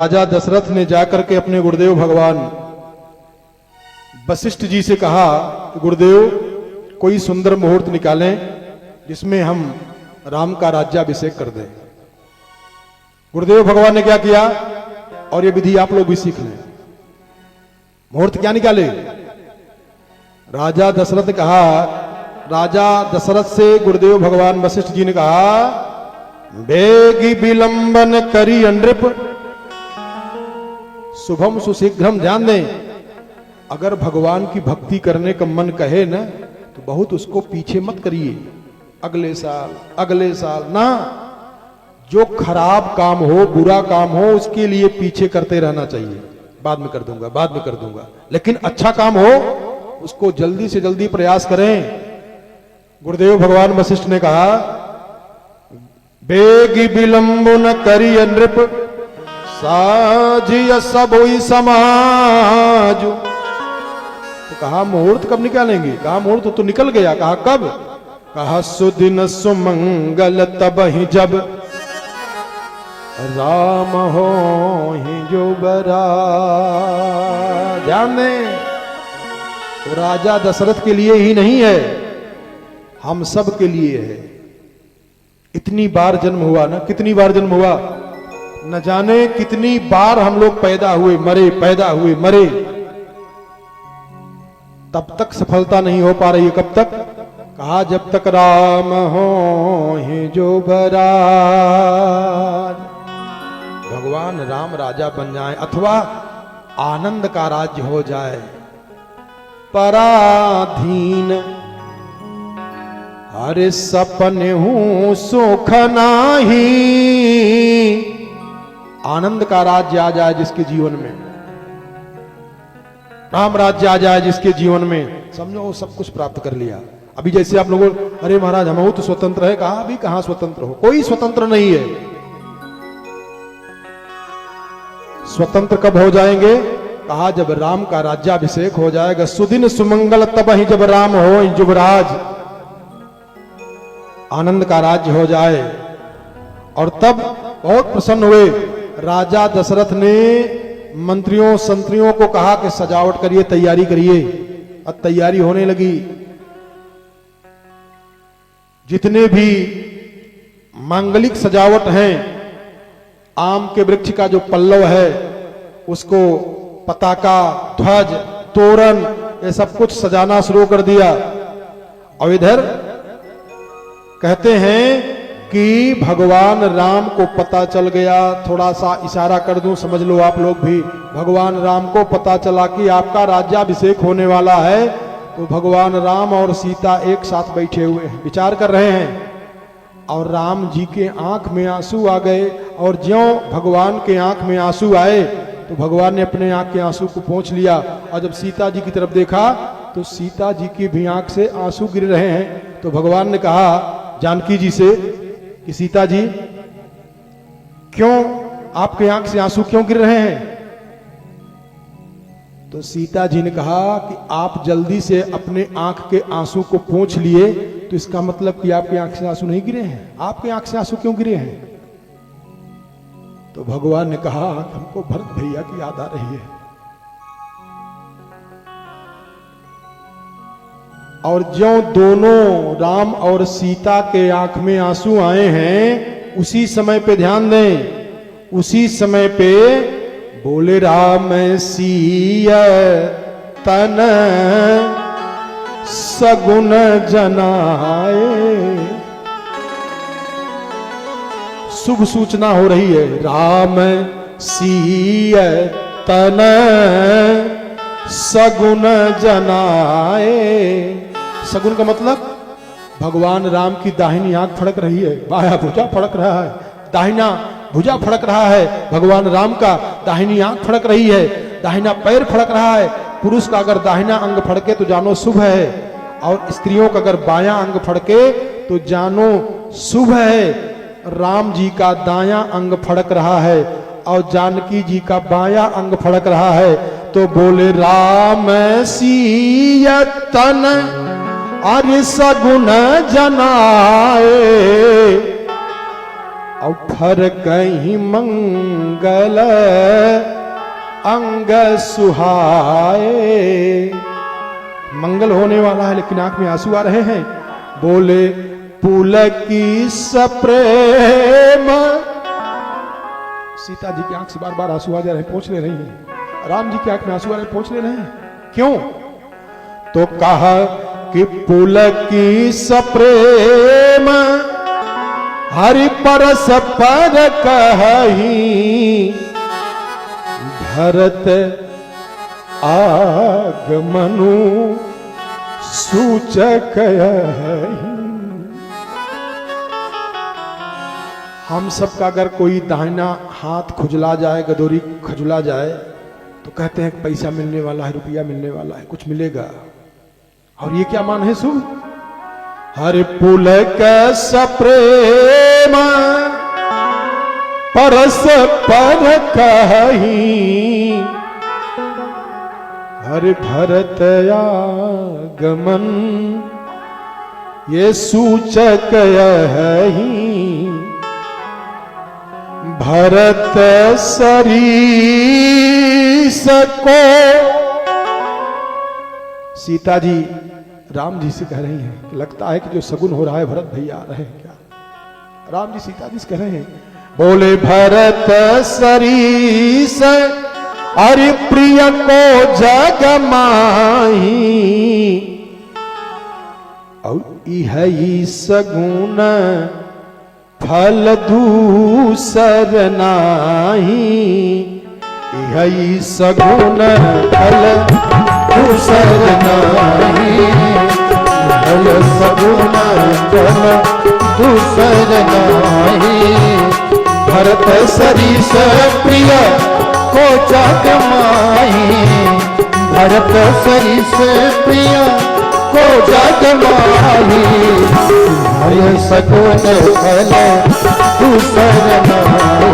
राजा दशरथ ने जाकर के अपने गुरुदेव भगवान वशिष्ठ जी से कहा कि गुरुदेव कोई सुंदर मुहूर्त निकालें जिसमें हम राम का राज्याभिषेक कर दें। गुरुदेव भगवान ने क्या किया, और ये विधि आप लोग भी सीख लें। मुहूर्त क्या निकाले? राजा दशरथ ने कहा, राजा दशरथ से गुरुदेव भगवान वशिष्ठ जी ने कहा, बेगी विलंबन करी नृप शुभम सुशीघ्रम। ध्यान दें, अगर भगवान की भक्ति करने का मन कहे ना तो बहुत उसको पीछे मत करिए, अगले साल ना। जो खराब काम हो, बुरा काम हो, उसके लिए पीछे करते रहना चाहिए। बाद में कर दूंगा। लेकिन अच्छा काम हो उसको जल्दी से जल्दी प्रयास करें। गुरुदेव भगवान वशिष्ठ ने कहा, बेगी विलंब न करी नृप साजिय सबोई समाज। तो कहा मुहूर्त कब निकालेंगे? कहा मुहूर्त तो निकल गया। कहा कब? कहा सुदिन सुमंगल तब ही जब राम हो ही जो बरा। ध्यान दें, तो राजा दशरथ के लिए ही नहीं है, हम सब के लिए है। इतनी बार जन्म हुआ ना, कितनी बार जन्म हुआ न जाने, कितनी बार हम लोग पैदा हुए मरे, तब तक सफलता नहीं हो पा रही है। कब तक? कहा जब तक राम हो ही जो बराज। भगवान राम राजा बन जाए अथवा आनंद का राज्य हो जाए। पराधीन अरे सपने हूं सुख नाही। आनंद का राज्य आ जाए जिसके जीवन में, राम राज्य आ जाए जिसके जीवन में, समझो वो सब कुछ प्राप्त कर लिया। अभी जैसे आप लोगों, अरे महाराज हम तो स्वतंत्र है। कहा अभी कहां स्वतंत्र हो? कोई स्वतंत्र नहीं है। स्वतंत्र कब हो जाएंगे? कहा जब राम का राज्याभिषेक हो जाएगा। सुदिन सुमंगल तब ही जब राम हो युवराज, आनंद का राज्य हो जाए। और तब बहुत प्रसन्न हुए। राजा दशरथ ने मंत्रियों संत्रियों को कहा कि सजावट करिए, तैयारी करिए। अब तैयारी होने लगी। जितने भी मांगलिक सजावट हैं, आम के वृक्ष का जो पल्लव है उसको पताका, ध्वज, तोरण, ये सब कुछ सजाना शुरू कर दिया। और इधर कहते हैं कि भगवान राम को पता चल गया, थोड़ा सा इशारा कर दूं, समझ लो आप लोग भी। भगवान राम को पता चला कि आपका राज्याभिषेक होने वाला है। तो भगवान राम और सीता एक साथ बैठे हुए हैं, विचार कर रहे हैं। और राम जी के आंख में आंसू आ गए। और ज्यों भगवान के आंख में आंसू आए तो भगवान ने अपने आंख के आंसू को पोंछ लिया। और जब सीता जी की तरफ देखा तो सीता जी की भी आंख से आंसू गिर रहे हैं। तो भगवान ने कहा जानकी जी से कि सीता जी, क्यों आपके आंख से आंसू क्यों गिर रहे हैं? तो सीता जी ने कहा कि आप जल्दी से अपने आंख के आंसू को पोंछ लिए, तो इसका मतलब कि आपके आंख से आंसू नहीं गिरे हैं। आपके आंख से आंसू क्यों गिरे हैं? तो भगवान ने कहा हमको भरत भैया की याद आ रही है। और ज्यों दोनों राम और सीता के आंख में आंसू आए हैं, उसी समय पे ध्यान दें, उसी समय पे बोले राम सीय तन सगुन जनाए। शुभ सूचना हो रही है। राम सीय तन सगुन जनाए। सगुन का मतलब भगवान राम की दाहिनी आंख फड़क रही है, बाया भुजा फड़क रहा है, दाहिना भुजा फड़क रहा है। भगवान राम का दाहिनी आंख फड़क रही है, दाहिना पैर फड़क रहा है। पुरुष का अगर दाहिना अंग फड़के तो जानो शुभ है, और स्त्रियों का अगर बायां अंग फड़के तो जानो शुभ है। राम जी का दायां अंग फड़क रहा है और जानकी जी का बायां अंग फड़क रहा है। तो बोले राम सीय तन अरे सगुन जनाए। और फर कहीं मंगल अंग सुहाए। मंगल होने वाला है लेकिन आंख में आंसू आ रहे हैं। बोले पुलकी सप्रेम, सीता जी की आंख से बार बार आंसू आ जा रहे हैं, पोंछ ले रही हैं। राम जी की आंख में आंसू आ रहे हैं, पोंछ ले रहे हैं। क्यों? तो कहा कि पुलकी सप्रेम हरि परस पर कहीं, भरत आगमनु सूचक है। हम सब का अगर कोई दाहिना हाथ खुजला जाए, गदोरी खजुला जाए, तो कहते हैं पैसा मिलने वाला है, रुपया मिलने वाला है, कुछ मिलेगा। और ये क्या मान है सुन? हर पुलक सप्रेम परस पर कहीं, हर भरत आगमन ये सूचक है। भरत सरीस को, सीता जी राम जी से कह रही हैं कि लगता है कि जो सगुन हो रहा है भरत भैया आ रहे हैं क्या? राम जी सीता जी से कह रहे हैं, बोले भरत सरीस अरि प्रिय को जग माही, और इह सगुन फल दूसर नाही, इह सगुन फल दूसर नाही, फल सगुन फल दूसर नाही। भरत सरीस प्रिय को जग माही, भरत सरीस प्रिय को जग माही, हय सगुन फल दूसर नाही,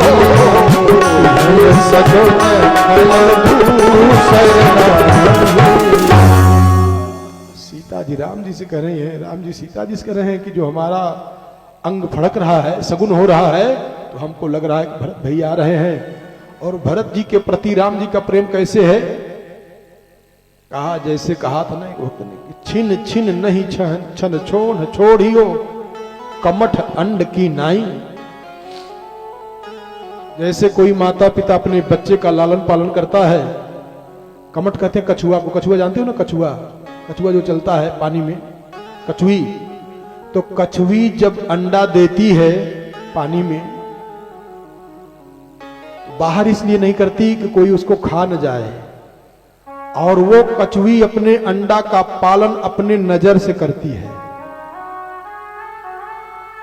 हय सगुन फल दूसर नाही। सीता जी राम जी से कह रही हैं, राम जी सीता जी से कह रहे हैं कि जो हमारा अंग फड़क रहा है, सगुन हो रहा है, तो हमको लग रहा है कि भरत भैया आ रहे हैं। और भरत जी के प्रति राम जी का प्रेम कैसे है? कहा जैसे कहा था ना, छिन छिन नहीं छन छोड़ छोड़ियो कमठ अंड की नाई। जैसे कोई माता पिता अपने बच्चे का लालन पालन करता है, कमठ कहते हैं कछुआ को। कछुआ जानते हो ना? कछुआ, कछुआ जो चलता है पानी में, कछुई। तो कछुई जब अंडा देती है पानी में, बाहर इसलिए नहीं करती कि कोई उसको खा न जाए, और वो कछुई अपने अंडा का पालन अपने नजर से करती है।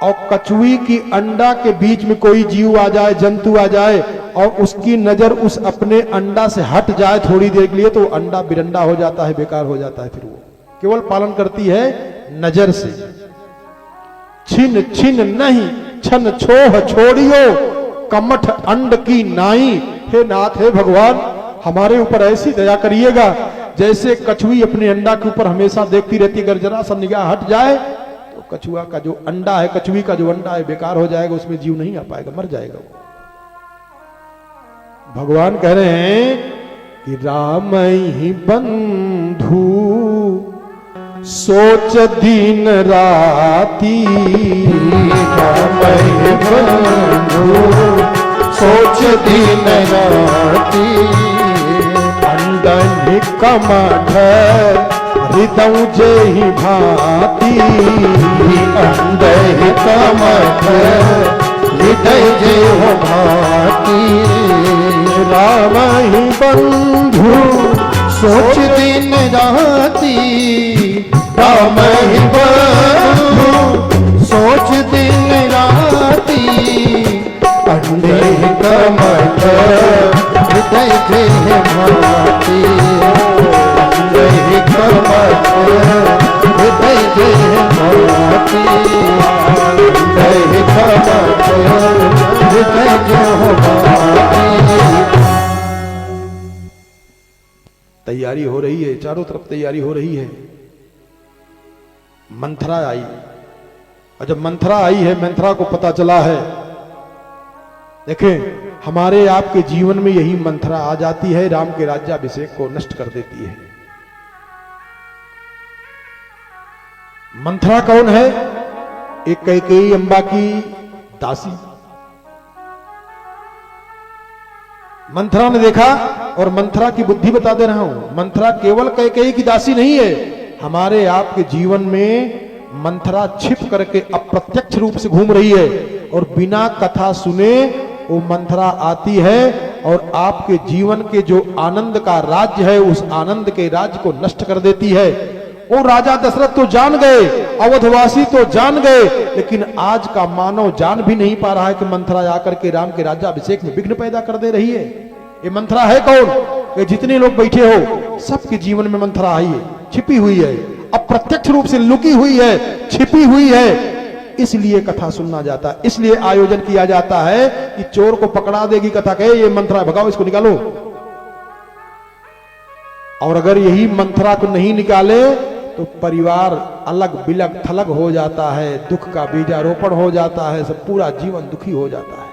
और कछुई की अंडा के बीच में कोई जीव आ जाए, जंतु आ जाए, और उसकी नजर उस अपने अंडा से हट जाए थोड़ी देर के लिए, तो अंडा बिरंडा हो जाता है, बेकार हो जाता है। फिर वो केवल पालन करती है नजर से। छिन छिन नहीं छन छोह छोड़ियो कमठ अंड की नाई। हे नाथ, हे भगवान, हमारे ऊपर ऐसी दया करिएगा जैसे कछुई अपने अंडा के ऊपर हमेशा देखती रहती है, अगर जरा सा निगाह हट जाए तो कछुआ का जो अंडा है, कछुई का जो अंडा है, बेकार हो जाएगा, उसमें जीव नहीं आ पाएगा, मर जाएगा वो। भगवान कह रहे हैं कि राम ही बंधु सोच दिन राती, राम ही बंधु सोच दिन राती, अंडन कमठ हृदय जेहि भांति, अंडन कमठ हृदय जेहि भांति। राम ही बंधु सोच दिन राती, राम ही बंधु सोच दिन राती, अंडे कमठ हृदय जेहि भांति, अंडे कमठ हृदय जेहि भांति, अंडे कमठ हृदय जेहि भांति। तैयारी हो रही है, चारों तरफ तैयारी हो रही है। मंथरा आई, और जब मंथरा आई है, मंथरा को पता चला है देखें, हमारे आपके जीवन में यही मंत्रा आ जाती है, राम के राज्याभिषेक को नष्ट कर देती है। मंत्रा कौन है? एक कैकेयी अंबा की दासी। मंथरा ने देखा, और मंथरा की बुद्धि बता दे रहा हूं, मंथरा केवल कैकेयी की दासी नहीं है। हमारे आपके जीवन में मंथरा छिप करके अप्रत्यक्ष रूप से घूम रही है, और बिना कथा सुने वो मंथरा आती है और आपके जीवन के जो आनंद का राज्य है, उस आनंद के राज्य को नष्ट कर देती है। वो राजा दशरथ तो जान गए, अवधवासी तो जान गए, लेकिन आज का मानव जान भी नहीं पा रहा है कि मंथरा आकर के राम के राज्याभिषेक में विघ्न पैदा कर दे रही है। ये मंथरा है कौन? ये जितने लोग बैठे हो, सबके जीवन में मंथरा आई है, छिपी हुई है, अप्रत्यक्ष रूप से लुकी हुई है, छिपी हुई है। इसलिए कथा सुनना जाता है, इसलिए आयोजन किया जाता है कि चोर को पकड़ा देगी कथा, कहे ये मंथरा, भगाओ इसको, निकालो। और अगर यही मंथरा को नहीं निकाले तो परिवार अलग बिलग थलग हो जाता है, दुख का बीजारोपण हो जाता है, सब पूरा जीवन दुखी हो जाता है।